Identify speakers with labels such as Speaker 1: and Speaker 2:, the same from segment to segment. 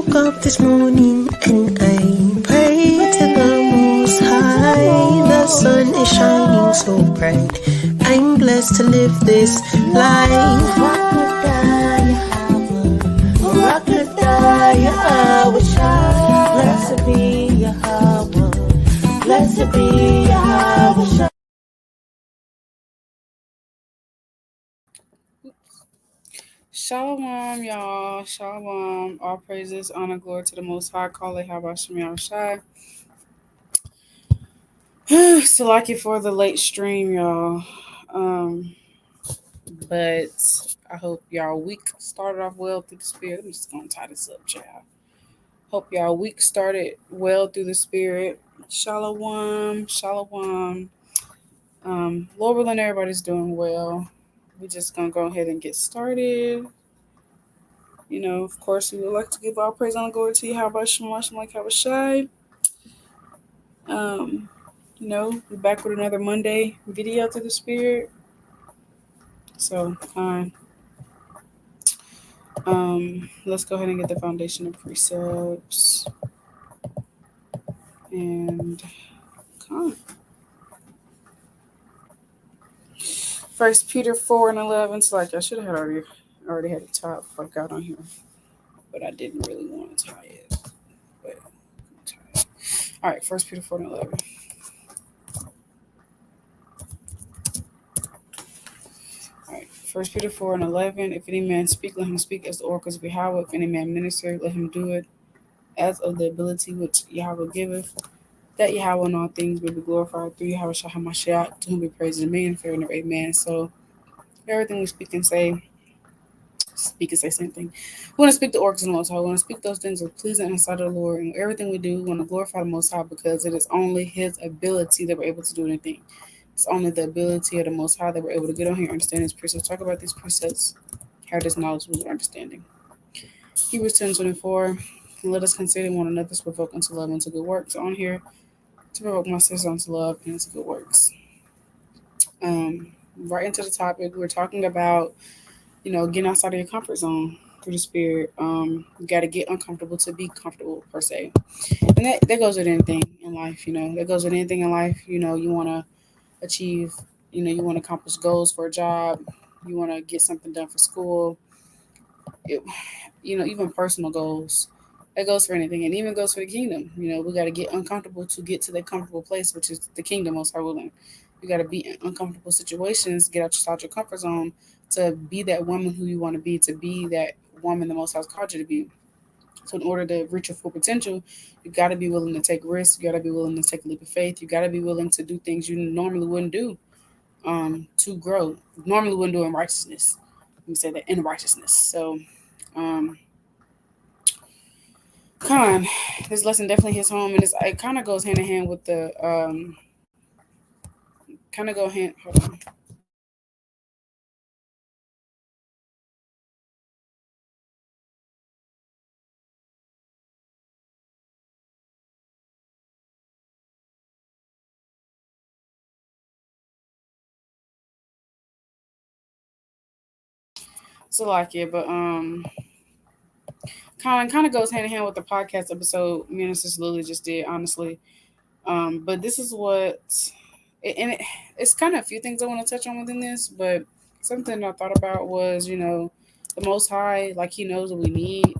Speaker 1: woke up this morning and I prayed to the Most High. The sun is shining so bright. I'm blessed to live this life. Yahawashi, blessed be Yahawah, blessed be Yahawashi.
Speaker 2: Shalom, y'all. Shalom. All praises, honor, glory to the Most High. Call it Bahasham, Yahawashi. So, like it for the late stream, y'all. But I hope y'all week started off well through the Spirit. I'm just gonna tie this up, child. Hope y'all week started well through the Spirit. Shalom, shalom. Lord willing, everybody's doing well. We're just gonna go ahead and get started. Of course, we would like to give all praise and glory to you. How about Shemashim like Yahawashi? We're back with another Monday video to the Spirit. So, let's go ahead and get the foundation of precepts. And, First Peter 4:11. So, like, I should have already had a top before I got on here. But I didn't really want to tie it. But tie it. All right, First Peter 4:11. All right, First Peter 4:11. If any man speak, let him speak as the oracles of Yahawah. If any man minister, let him do it as of the ability which Yahawah giveth, that Yahawah in all things may be glorified through Yahawashi HaMashiach, to whom be praised in me and forever and ever. Amen. So everything we speak and say same thing. We want to speak the oracles of the Most High. We want to speak those things that pleasing in the sight of the Lord. And everything we do, we want to glorify the Most High, because it is only His ability that we're able to do anything. It's only the ability of the Most High that we're able to get on here and understand His precepts, talk about these precepts, have this knowledge, with understanding. Hebrews 10:24. Let us consider one another to provoke unto love and to good works. On here, to provoke my sisters unto love and to good works. Right into the topic, we're talking about, getting outside of your comfort zone through the Spirit. You got to get uncomfortable to be comfortable, per se. And that goes with anything in life, that goes with anything in life. You want to achieve, you want to accomplish goals for a job, you want to get something done for school, even personal goals. That goes for anything, and even goes for the kingdom. We got to get uncomfortable to get to that comfortable place, which is the kingdom, most high willing. You got to be in uncomfortable situations, get outside your comfort zone to be that woman who you want to be that woman the Most High called you to be. So in order to reach your full potential, you got to be willing to take risks. You got to be willing to take a leap of faith. You got to be willing to do things you normally wouldn't do to grow. Normally wouldn't do in righteousness. Let me say that, in righteousness. So, this lesson definitely hits home, and it kind of goes hand in hand with the hold on. So like it, but kind of goes hand in hand with the podcast episode me and Sister Lily just did, honestly. But this is what, it's kind of a few things I want to touch on within this, but something I thought about was, the Most High, like He knows what we need,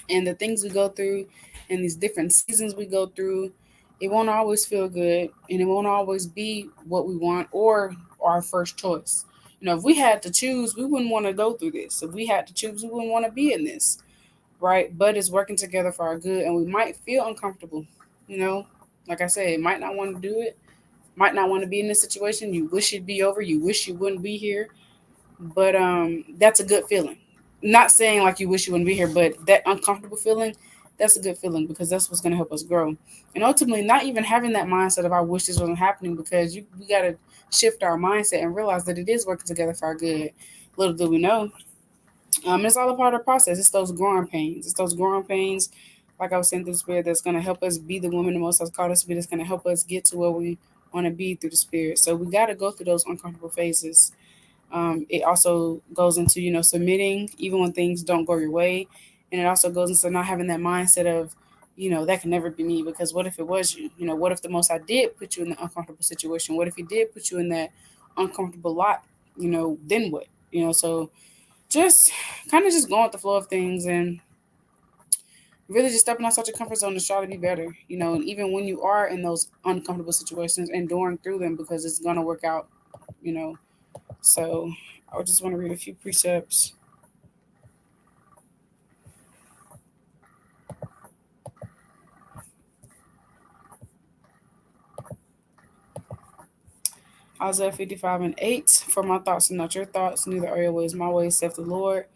Speaker 2: and the things we go through, and these different seasons we go through. It won't always feel good, and it won't always be what we want or our first choice. If we had to choose, we wouldn't want to go through this. If we had to choose, we wouldn't want to be in this, right? But it's working together for our good, and we might feel uncomfortable. Like I said, might not want to do it, might not want to be in this situation. You wish it'd be over. You wish you wouldn't be here, but that's a good feeling. Not saying like you wish you wouldn't be here, but that uncomfortable feeling, that's a good feeling, because that's what's going to help us grow. And ultimately, not even having that mindset of I wish this wasn't happening, because we got to shift our mindset and realize that it is working together for our good. Little do we know. It's all a part of the process. It's those growing pains. Like I was saying, through the Spirit, that's going to help us be the woman the Most High called us to be. That's going to help us get to where we want to be through the Spirit. So we got to go through those uncomfortable phases. It also goes into, submitting even when things don't go your way, And it also goes into not having that mindset of, that can never be me, because what if it was you? What if the Most High did put you in the uncomfortable situation? What if He did put you in that uncomfortable lot? Then what? So just kind of just going with the flow of things, and really just stepping outside your comfort zone to try to be better. And even when you are in those uncomfortable situations, enduring through them, because it's gonna work out. You know, so I just want to read a few precepts. Isaiah 55:8. For my thoughts are not your thoughts, neither are your ways my ways, saith the Lord.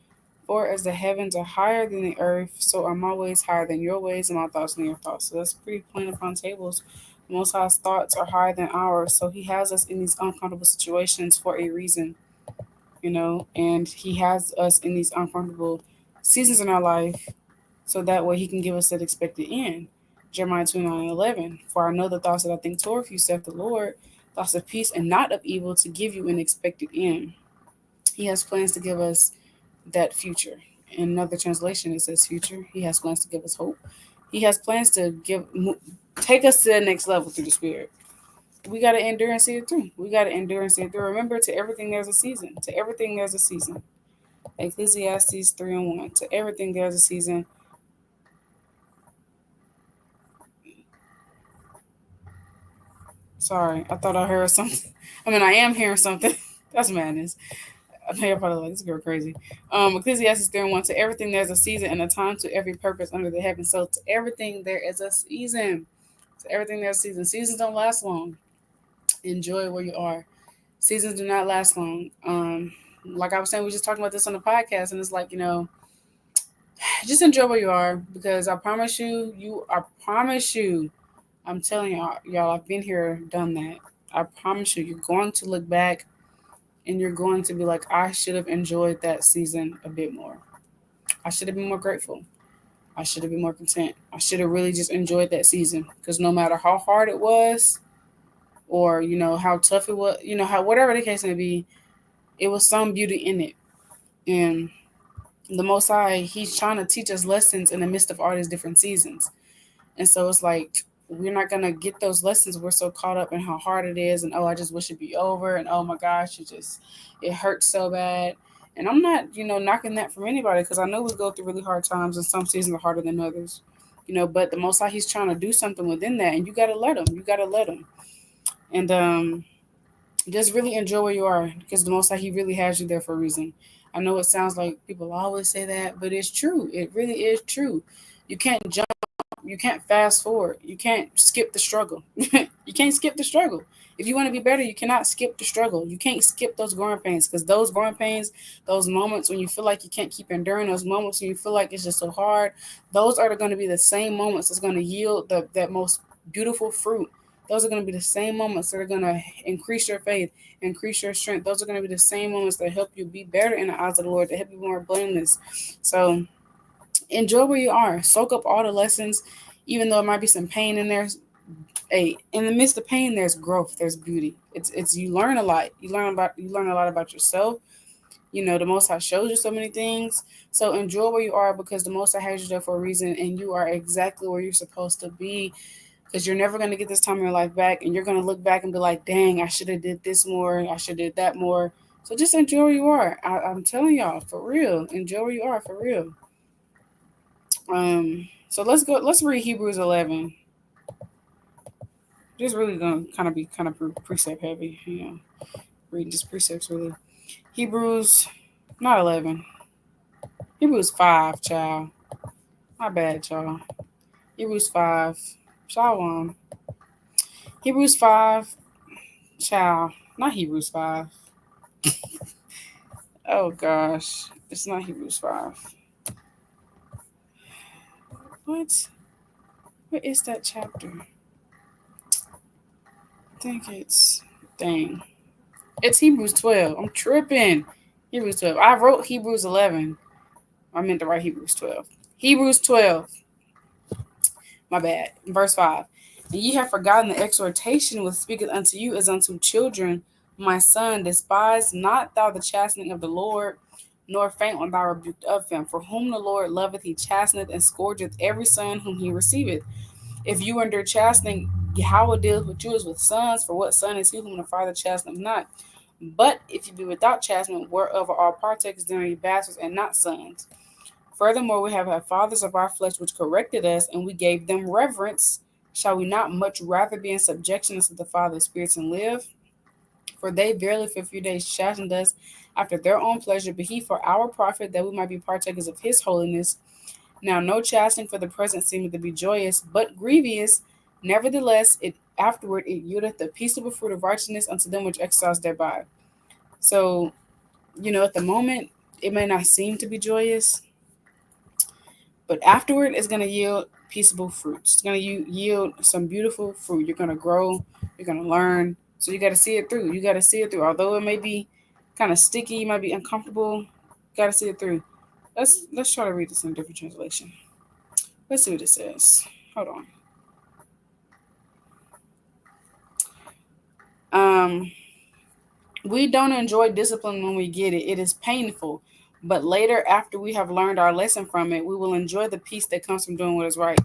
Speaker 2: For as the heavens are higher than the earth, so are my ways higher than your ways, and my thoughts than your thoughts. So that's pretty plain upon tables. Most High's thoughts are higher than ours, so He has us in these uncomfortable situations for a reason, and He has us in these uncomfortable seasons in our life, so that way He can give us that expected end. Jeremiah 29:11. For I know the thoughts that I think toward you, saith the Lord, thoughts of peace and not of evil, to give you an expected end. He has plans to give us that future. In another translation, it says future. He has plans to give us hope. He has plans to take us to the next level through the Spirit. We got to endure and see it through. We got to endure and see it through. Remember, to everything there's a season. To everything there's a season. Ecclesiastes 3:1. To everything there's a season. Sorry, I thought I heard something. I mean, I am hearing something. That's madness. I know you're probably like, this girl crazy. Ecclesiastes 3:1. To everything there's a season and a time to every purpose under the heaven. So to everything there is a season. To everything there's a season. Seasons don't last long. Enjoy where you are. Seasons do not last long. Like I was saying, we were just talking about this on the podcast, and it's like, just enjoy where you are, because I promise you, I promise you, I'm telling y'all, I've been here, done that. I promise you, you're going to look back and you're going to be like, I should have enjoyed that season a bit more. I should have been more grateful. I should have been more content. I should have really just enjoyed that season, because no matter how hard it was, or how tough it was, how whatever the case may be, it was some beauty in it. And the Most High, He's trying to teach us lessons in the midst of all these different seasons. And so it's like, we're not gonna get those lessons. We're so caught up in how hard it is, and oh, I just wish it'd be over, and oh my gosh, it hurts so bad. And I'm not, knocking that from anybody, because I know we go through really hard times, and some seasons are harder than others. But the Most High, He's trying to do something within that, and you gotta let Him. You gotta let Him. And just really enjoy where you are, because the Most High, He really has you there for a reason. I know it sounds like people always say that, but it's true. It really is true. You can't jump. You can't fast forward. You can't skip the struggle. You can't skip the struggle. If you want to be better, you cannot skip the struggle. You can't skip those growing pains, because those growing pains, those moments when you feel like you can't keep enduring, those moments when you feel like it's just so hard, those are going to be the same moments that's going to yield that most beautiful fruit. Those are going to be the same moments that are going to increase your faith, increase your strength. Those are going to be the same moments that help you be better in the eyes of the Lord, that help you be more blameless. So enjoy where you are. Soak up all the lessons, even though it might be some pain in there. Hey, in the midst of pain, there's growth, there's beauty. It's you learn a lot. You learn a lot about yourself. The Most High shows you so many things. So enjoy where you are, because the Most High has you there for a reason, and you are exactly where you're supposed to be. Because you're never going to get this time in your life back, and you're going to look back and be like, dang, I should have did this more, I should have did that more. So just enjoy where you are. I'm telling y'all, for real, enjoy where you are, for real. So let's read Hebrews 11. Just really gonna kind of precept heavy, reading just precepts really. Hebrews, not 11. Hebrews 5, child. My bad, y'all. Hebrews 5. Shalom. Hebrews 5, child. Not Hebrews 5. Oh gosh. It's not Hebrews 5. What? What is that chapter? I think it's, dang. It's Hebrews 12. I'm tripping. Hebrews 12. I wrote Hebrews 11. I meant to write Hebrews 12. Hebrews 12. My bad. Verse 5. And ye have forgotten the exhortation which speaketh unto you as unto children. My son, despise not thou the chastening of the Lord, nor faint when thou rebuked of him. For whom the Lord loveth, he chasteneth and scourgeth every son whom he receiveth. If you endure chastening, Yahawah deals with you as with sons, for what son is he whom the Father chasteneth not? But if you be without chastisement, whereof are all partakers, then are ye bastards and not sons. Furthermore, we have had fathers of our flesh which corrected us, and we gave them reverence. Shall we not much rather be in subjection unto the Father of spirits and live? For they verily for a few days chastened us after their own pleasure, but he for our profit, that we might be partakers of his holiness. Now no chastening for the present seemeth to be joyous, but grievous. Nevertheless, it afterward it yieldeth the peaceable fruit of righteousness unto them which exercise thereby. So, at the moment, it may not seem to be joyous, but afterward, it's going to yield peaceable fruits. It's going to yield some beautiful fruit. You're going to grow. You're going to learn. So you got to see it through. You got to see it through. Although it may be kind of sticky, you might be uncomfortable. Got to see it through. Let's try to read this in a different translation. Let's see what it says. Hold on. We don't enjoy discipline when we get it. It is painful. But later, after we have learned our lesson from it, we will enjoy the peace that comes from doing what is right.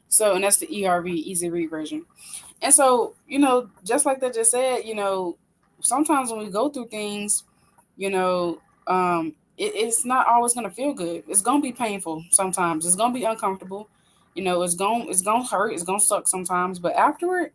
Speaker 2: So, and that's the ERV, easy read version. And so, just like that just said, sometimes when we go through things, you know, it's not always gonna feel good. It's gonna be painful sometimes. It's gonna be uncomfortable. It's gonna hurt. It's gonna suck sometimes. But afterward,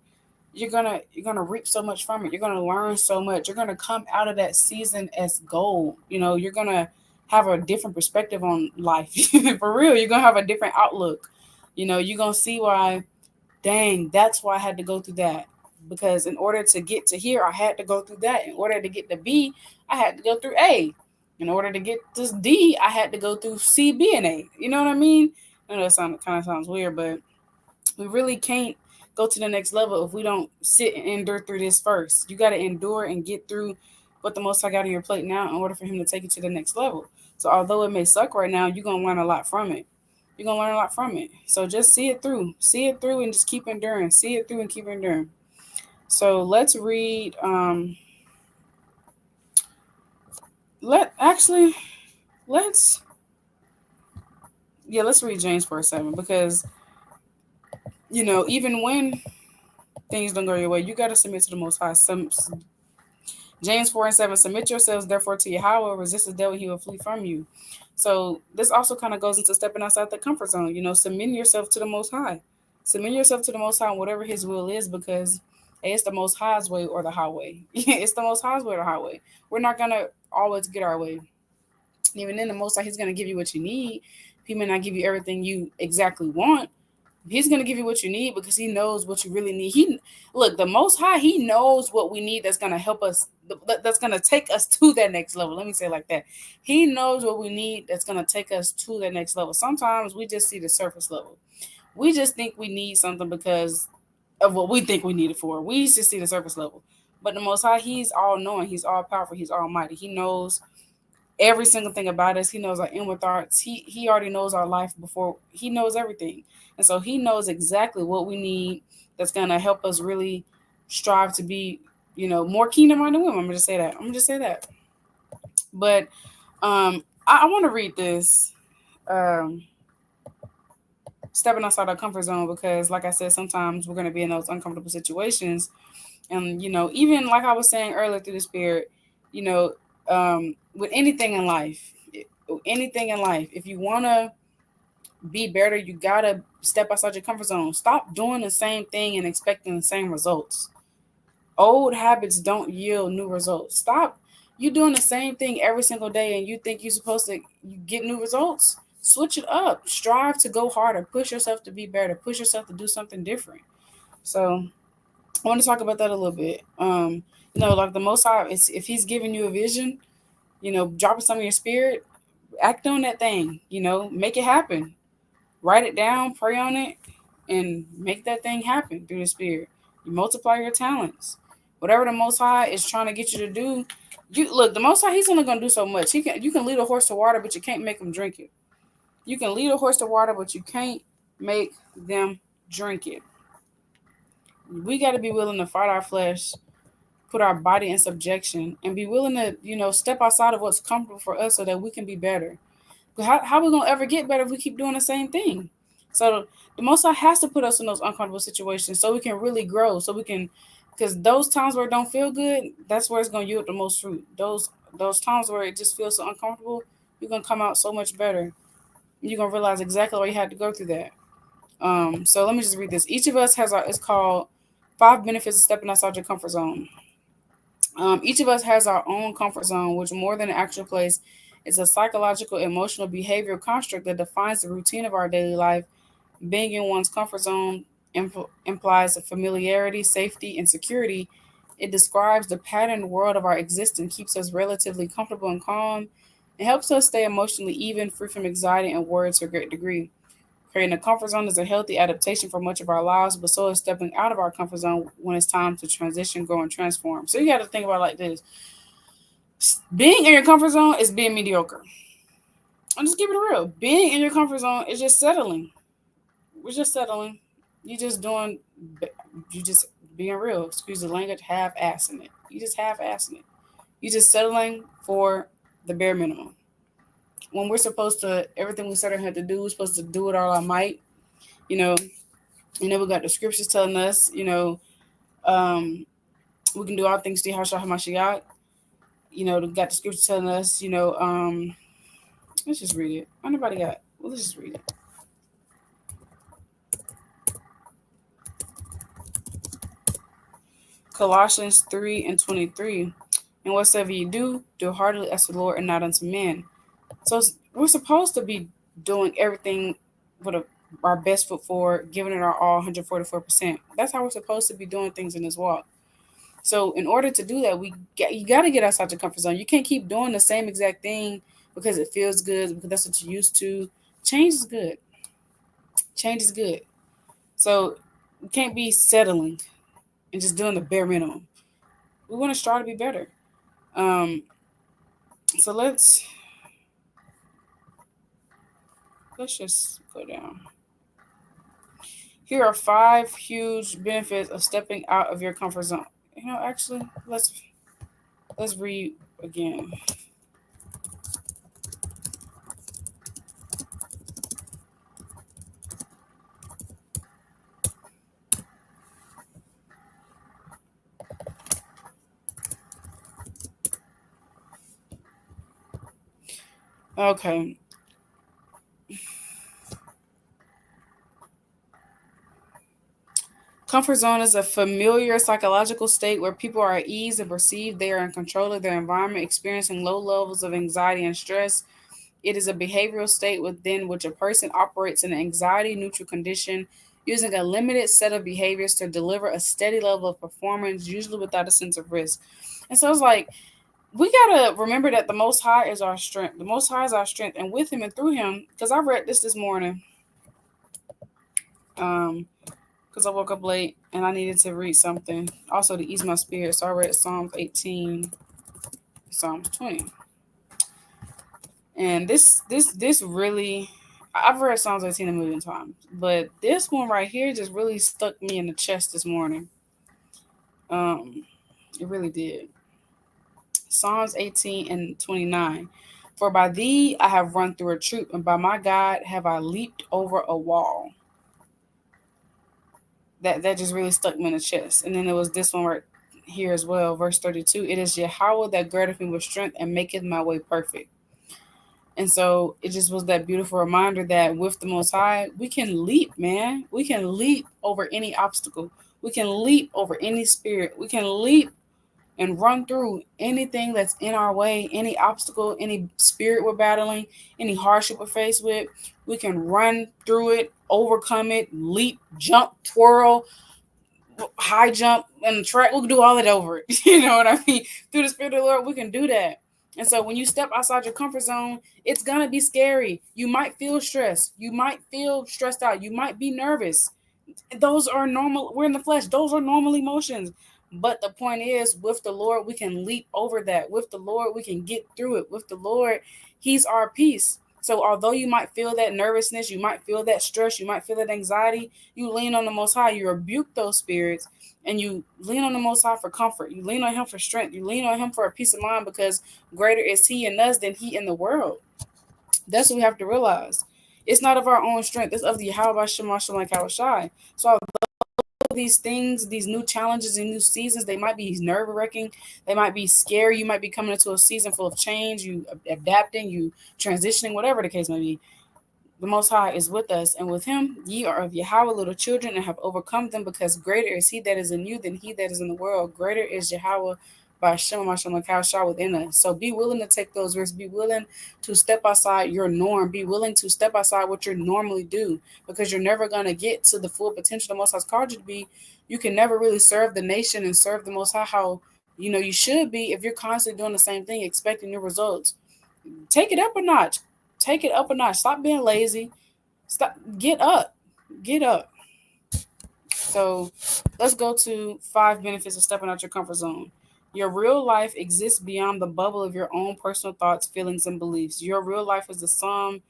Speaker 2: you're gonna reap so much from it. You're gonna learn so much. You're gonna come out of that season as gold. You're gonna have a different perspective on life. For real, you're gonna have a different outlook. You're gonna see why, dang, that's why I had to go through that. Because in order to get to here, I had to go through that. In order to get to B, I had to go through A. In order to get this D, I had to go through C, B, and A. You know what I mean? I know that kind of sounds weird, but we really can't go to the next level if we don't sit and endure through this first. You got to endure and get through what the Most High got on your plate now in order for Him to take you to the next level. So although it may suck right now, you're gonna learn a lot from it. You're gonna learn a lot from it. So just see it through, and just keep enduring. See it through and keep enduring. So let's read. Let's let's read James 4:7 because even when things don't go your way, you got to submit to the Most High. James 4:7, submit yourselves therefore to Yahawah, resist the devil, he will flee from you. So this also kind of goes into stepping outside the comfort zone, submitting yourself to the Most High. Submit yourself to the Most High on whatever his will is, because hey, it's the Most High's way or the highway. It's the Most High's way or the highway. We're not going to always get our way. Even then, the Most High, he's going to give you what you need. He may not give you everything you exactly want. He's going to give you what you need because he knows what you really need. Look, the Most High, he knows what we need that's going to help us, that's going to take us to that next level. Let me say it like that. He knows what we need that's going to take us to that next level. Sometimes we just see the surface level. We just think we need something because of what we think we need it for. We just see the surface level. But the Most High, he's all knowing, he's all powerful, he's almighty. He knows every single thing about us. He knows our inward thoughts. He already knows our life before. He knows everything. And so he knows exactly what we need that's going to help us really strive to be, more kingdom-minded women. I'm going to just say that. But I want to read this, stepping outside our comfort zone, because like I said, sometimes we're going to be in those uncomfortable situations. And, even like I was saying earlier through the Spirit, with anything in life, if you want to be better, you got to step outside your comfort zone. Stop doing the same thing and expecting the same results. Old habits don't yield new results. Stop. You doing the same thing every single day and you think you're supposed to get new results. Switch it up. Strive to go harder. Push yourself to be better. Push yourself to do something different. So I want to talk about that a little bit. Like the Most High, if he's giving you a vision, dropping some of your spirit, act on that thing, make it happen. Write it down, pray on it, and make that thing happen through the Spirit. You multiply your talents. Whatever the Most High is trying to get you to do, the Most High, he's only gonna do so much. You can lead a horse to water, but you can't make him drink it. You can lead a horse to water, but you can't make them drink it. We got to be willing to fight our flesh put our body in subjection and be willing to, step outside of what's comfortable for us so that we can be better. But how are we gonna ever get better if we keep doing the same thing? So the Most High has to put us in those uncomfortable situations so we can really grow. So we can, because those times where it don't feel good, that's where it's gonna yield the most fruit. Those times where it just feels so uncomfortable, you're gonna come out so much better. You're gonna realize exactly why you had to go through that. So let me just read this. Each of us has our. It's called Five Benefits of Stepping Outside Your Comfort Zone. Each of us has our own comfort zone, which more than an actual place is a psychological, emotional, behavioral construct that defines the routine of our daily life. Being in one's comfort zone implies a familiarity, safety, and security. It describes the patterned world of our existence, keeps us relatively comfortable and calm, and helps us stay emotionally even, free from anxiety and worry to a great degree. Creating a comfort zone is a healthy adaptation for much of our lives, but so is stepping out of our comfort zone when it's time to transition, grow, and transform. So you got to think about it like this: being in your comfort zone is being mediocre. I'm just keeping it real. Being in your comfort zone is just settling. We're just settling. You just doing, you just being real. Excuse the language, half-assing it. You just half-assing it. You just settling for the bare minimum. When we're supposed to, everything we said our had to do, we're supposed to do it all our might. You know, we got the scriptures telling us, um, we can do all things to Yahawashi. We got the scriptures telling us, let's just read it. Anybody got? Well, let's just read it. Colossians 3:23. And whatsoever you do heartily as the Lord and not unto men. So we're supposed to be doing everything with our best foot forward, giving it our all, 144%. That's how we're supposed to be doing things in this walk. So in order to do that, you got to get outside your comfort zone. You can't keep doing the same exact thing because it feels good, because that's what you're used to. Change is good. Change is good. So you can't be settling and just doing the bare minimum. We want to strive to be better. Um, so let's just go down. Here are 5 huge benefits of stepping out of your comfort zone. Actually, let's read again. Okay. Comfort zone is a familiar psychological state where people are at ease and perceive they are in control of their environment, experiencing low levels of anxiety and stress. It is a behavioral state within which a person operates in an anxiety neutral condition, using a limited set of behaviors to deliver a steady level of performance, usually without a sense of risk. And so it's like, we gotta remember that the Most High is our strength. The Most High is our strength, and with Him and through Him. Because I read this morning, because I woke up late and I needed to read something, also to ease my spirit. So I read Psalms 18, Psalms 20, and this really, I've read Psalms 18 a million times, but this one right here just really stuck me in the chest this morning. Um, it really did. Psalms 18 and 29. For by thee I have run through a troop, and by my God have I leaped over a wall. That just really stuck me in the chest. And then there was this one right here as well, verse 32. It is Yahawah that girdeth me with strength and maketh my way perfect. And so it just was that beautiful reminder that with the Most High, we can leap, man. We can leap over any obstacle. We can leap over any spirit. We can leap and run through anything that's in our way, any obstacle, any spirit we're battling, any hardship we're faced with. We can run through it, overcome it, leap, jump, twirl, high jump, and the track. We can do all it over it. You know what I mean? Through the Spirit of the Lord, we can do that. And so when you step outside your comfort zone, it's going to be scary. You might feel stressed. You might feel stressed out. You might be nervous. Those are normal. We're in the flesh. Those are normal emotions. But the point is, with the Lord, we can leap over that. With the Lord, we can get through it. With the Lord, He's our peace. So although you might feel that nervousness, you might feel that stress, you might feel that anxiety, you lean on the Most High, you rebuke those spirits, and you lean on the Most High for comfort. You lean on Him for strength. You lean on Him for a peace of mind because greater is He in us than He in the world. That's what we have to realize. It's not of our own strength. It's of the Yahawashi, like Yahawashi. So these things, these new challenges and new seasons, they might be nerve wracking, they might be scary. You might be coming into a season full of change, you adapting, you transitioning, whatever the case may be. The Most High is with us, and with Him ye are of Yahawah little children and have overcome them, because greater is He that is in you than he that is in the world. Greater is Yahawah Bahasham within us. So be willing to take those risks. Be willing to step outside your norm. Be willing to step outside what you normally do, because you're never going to get to the full potential the Most High's called you to be. You can never really serve the nation and serve the Most High how you should be if you're constantly doing the same thing, expecting new results. Take it up a notch. Take it up a notch. Stop being lazy. Stop. Get up. Get up. So let's go to 5 benefits of stepping out your comfort zone. Your real life exists beyond the bubble of your own personal thoughts, feelings, and beliefs. Your real life is the sum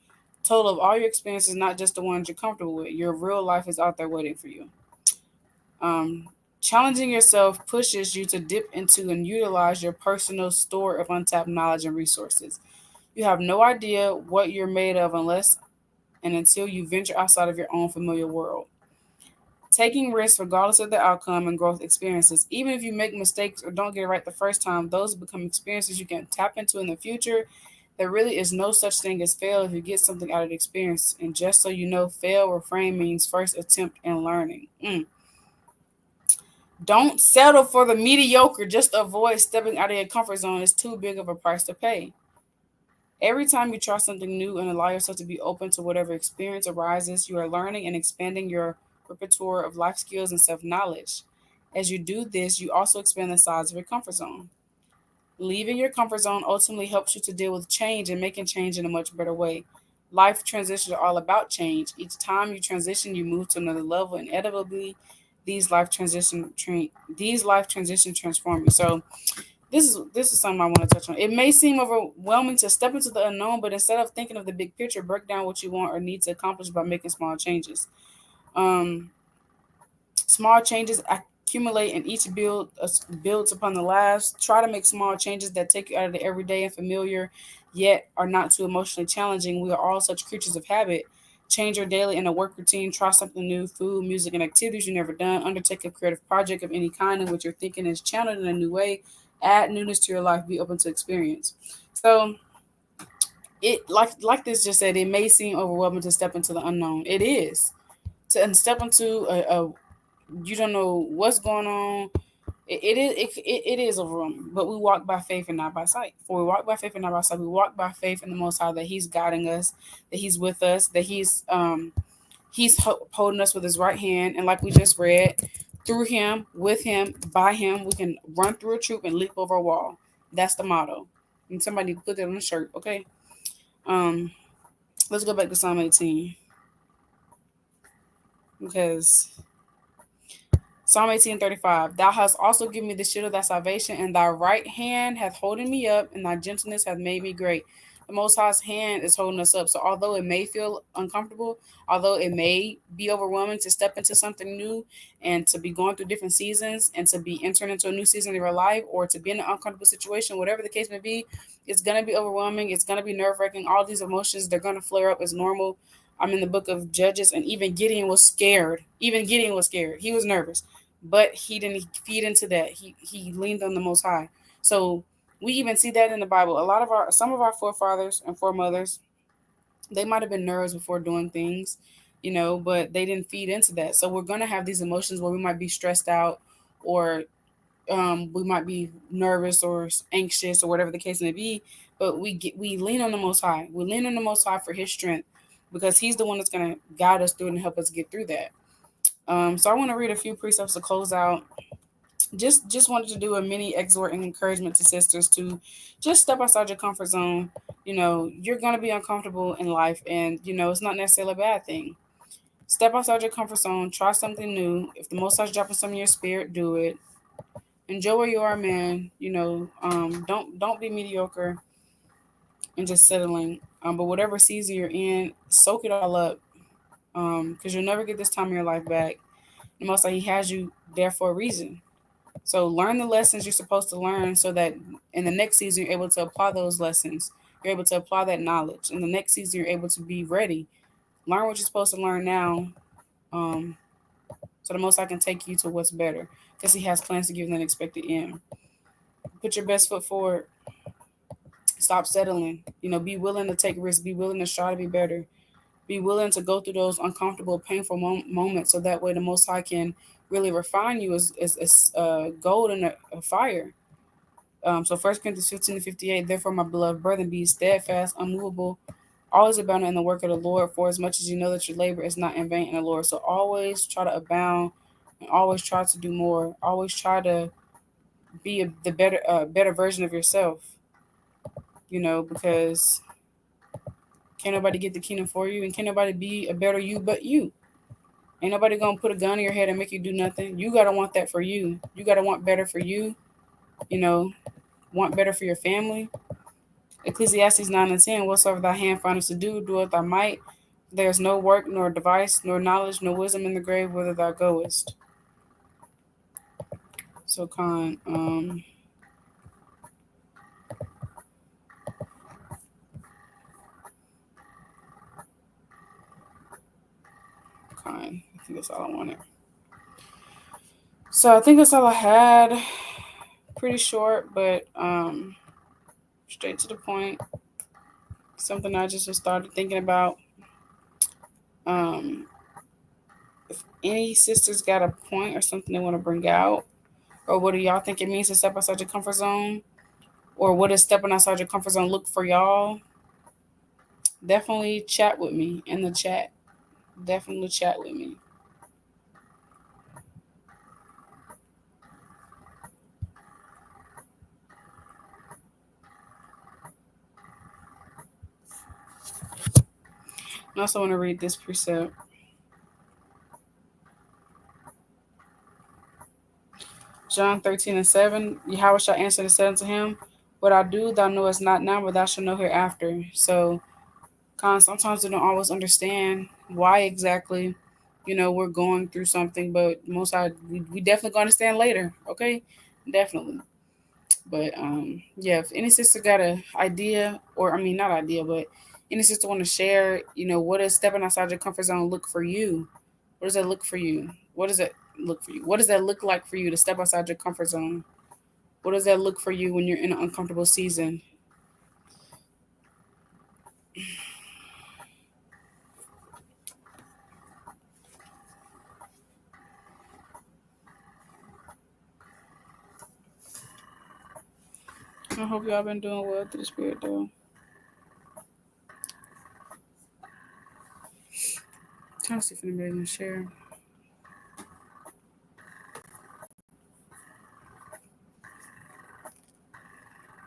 Speaker 2: total of all your experiences, not just the ones you're comfortable with. Your real life is out there waiting for you. Um, Challenging yourself pushes you to dip into and utilize your personal store of untapped knowledge and resources. You have no idea what you're made of unless and until you venture outside of your own familiar world. Taking risks, regardless of the outcome and growth experiences, even if you make mistakes or don't get it right the first time, those become experiences you can tap into in the future. There really is no such thing as fail if you get something out of the experience. And just so you know, fail refrain means first attempt and learning. Don't settle for the mediocre just to avoid stepping out of your comfort zone. It's too big of a price to pay. Every time you try something new and allow yourself to be open to whatever experience arises, you are learning and expanding your repertoire of life skills and self knowledge. As you do this, you also expand the size of your comfort zone. Leaving your comfort zone ultimately helps you to deal with change and making change in a much better way. Life transitions are all about change. Each time you transition, you move to another level. Inevitably, these life transition these life transitions transform you. So this is something I want to touch on. It may seem overwhelming to step into the unknown, but instead of thinking of the big picture, break down what you want or need to accomplish by making small changes. Um, Small changes accumulate, and each builds upon the last. Try to make small changes that take you out of the everyday and familiar, yet are not too emotionally challenging. We are all such creatures of habit. Change your daily and a work routine. Try something new: food, music, and activities you've never done. Undertake a creative project of any kind in which your thinking is channeled in a new way. Add newness to your life. Be open to experience. So it like this just said, it may seem overwhelming to step into the unknown. It is to and step into a you don't know what's going on. It is overwhelming, but we walk by faith and not by sight. For we walk by faith and not by sight. We walk by faith in the Most High, that He's guiding us, that He's with us, that He's holding us with His right hand, and like we just read, through Him, with Him, by Him, we can run through a troop and leap over a wall. That's the motto, and somebody need to put that on a shirt, okay? Um, let's go back to Psalm 18 because Psalm 18:35. Thou hast also given me the shield of thy salvation, and thy right hand hath holden me up, and thy gentleness hath made me great. The Most High's hand is holding us up. So although it may feel uncomfortable, although it may be overwhelming to step into something new and to be going through different seasons and to be entering into a new season of your life, or to be in an uncomfortable situation, whatever the case may be, it's gonna be overwhelming. It's gonna be nerve-wracking. All these emotions, they're gonna flare up as normal. I'm in the book of Judges, and even Gideon was scared. Even Gideon was scared. He was nervous, but he didn't feed into that. He leaned on the Most High. So we even see that in the Bible. Some of our forefathers and foremothers, they might have been nervous before doing things, but they didn't feed into that. So we're gonna have these emotions where we might be stressed out, or we might be nervous or anxious or whatever the case may be. But we lean on the Most High. We lean on the Most High for His strength, because He's the one that's gonna guide us through it and help us get through that. So I want to read a few precepts to close out. Just wanted to do a mini exhort and encouragement to sisters to just step outside your comfort zone. You're gonna be uncomfortable in life, and it's not necessarily a bad thing. Step outside your comfort zone. Try something new. If the Most High's dropping some in your spirit, do it. Enjoy where you are, man. Don't be mediocre and just settling. But whatever season you're in, soak it all up, because you'll never get this time of your life back. And most like He has you there for a reason. So learn the lessons you're supposed to learn, so that in the next season you're able to apply those lessons. You're able to apply that knowledge. In the next season you're able to be ready. Learn what you're supposed to learn now, um, so the Most High can take you to what's better, because He has plans to give you an expected end. Put your best foot forward. Stop settling. Be willing to take risks. Be willing to try to be better. Be willing to go through those uncomfortable, painful moments, so that way the Most High can really refine you as gold in a fire. So 1 Corinthians 15:58. Therefore, my beloved brethren, be steadfast, unmovable, always abounding in the work of the Lord, for as much as you know that your labor is not in vain in the Lord. So always try to abound, and always try to do more. Always try to be the better version of yourself. Because can't nobody get the kingdom for you, and can't nobody be a better you but you. Ain't nobody gonna put a gun in your head and make you do nothing. You gotta want that for you. You gotta want better for you. You know, want better for your family. Ecclesiastes 9:10. Whatsoever thy hand findeth to do, do it thy might. There is no work, nor device, nor knowledge, nor wisdom in the grave whither thou goest. So I think that's all I wanted. So I think that's all I had. Pretty short, but straight to the point. Something I just started thinking about. Um, if any sisters got a point or something they want to bring out, or what do y'all think it means to step outside your comfort zone, or what does stepping outside your comfort zone look for y'all? Definitely chat with me in the chat. Definitely chat with me. I also want to read this precept. John 13:7. Yahawashi answered and said unto him, what I do, thou knowest not now, but thou shalt know hereafter. So, sometimes we don't always understand why exactly, we're going through something, but we definitely gonna understand later, okay? Definitely. But yeah, if any sister got an idea, or I mean not idea, but any sister want to share, what does stepping outside your comfort zone look for you? What does that look for you? What does it look for you? What does that look like for you to step outside your comfort zone? What does that look for you when you're in an uncomfortable season? I hope y'all been doing well through the spirit though. Trying to see if anybody can share.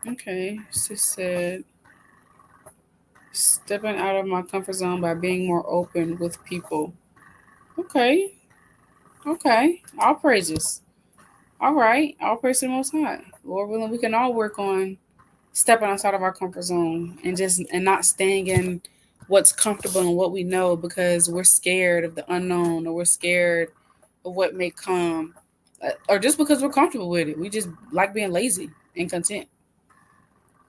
Speaker 2: Okay, she said stepping out of my comfort zone by being more open with people. Okay, okay. All praises. All right, all praise to the Most High. Lord willing, we can all work on stepping outside of our comfort zone and not staying in what's comfortable and what we know, because we're scared of the unknown, or we're scared of what may come, or just because we're comfortable with it. We just like being lazy and content,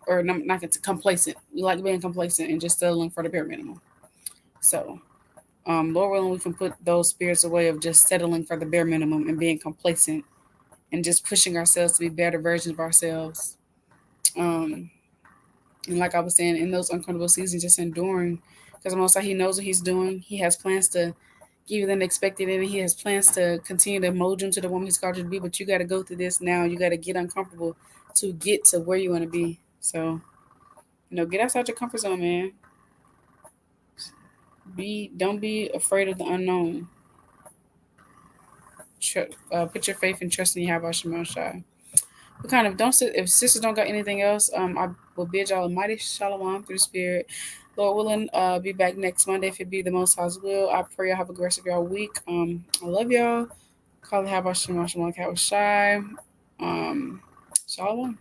Speaker 2: or not complacent. We like being complacent and just settling for the bare minimum. So, Lord willing, we can put those spirits away of just settling for the bare minimum and being complacent and just pushing ourselves to be better versions of ourselves. Um, and like I was saying, in those uncomfortable seasons, just enduring, because most He knows what He's doing. He has plans to give you the unexpected, and He has plans to continue to mold you into the woman He's called you to be. But you got to go through this now. You got to get uncomfortable to get to where you want to be. So, get outside your comfort zone, man. Don't be afraid of the unknown. Put your faith and trust in Yahawashi. But kind of don't sit, if sisters don't got anything else, I will bid y'all a mighty shalom through the spirit. Lord willing, be back next Monday if it be the Most High's will. I pray y'all have a great rest of y'all week. I love y'all. Call it Yahawashi. Shalom. Shalom. Shalom. Shalom.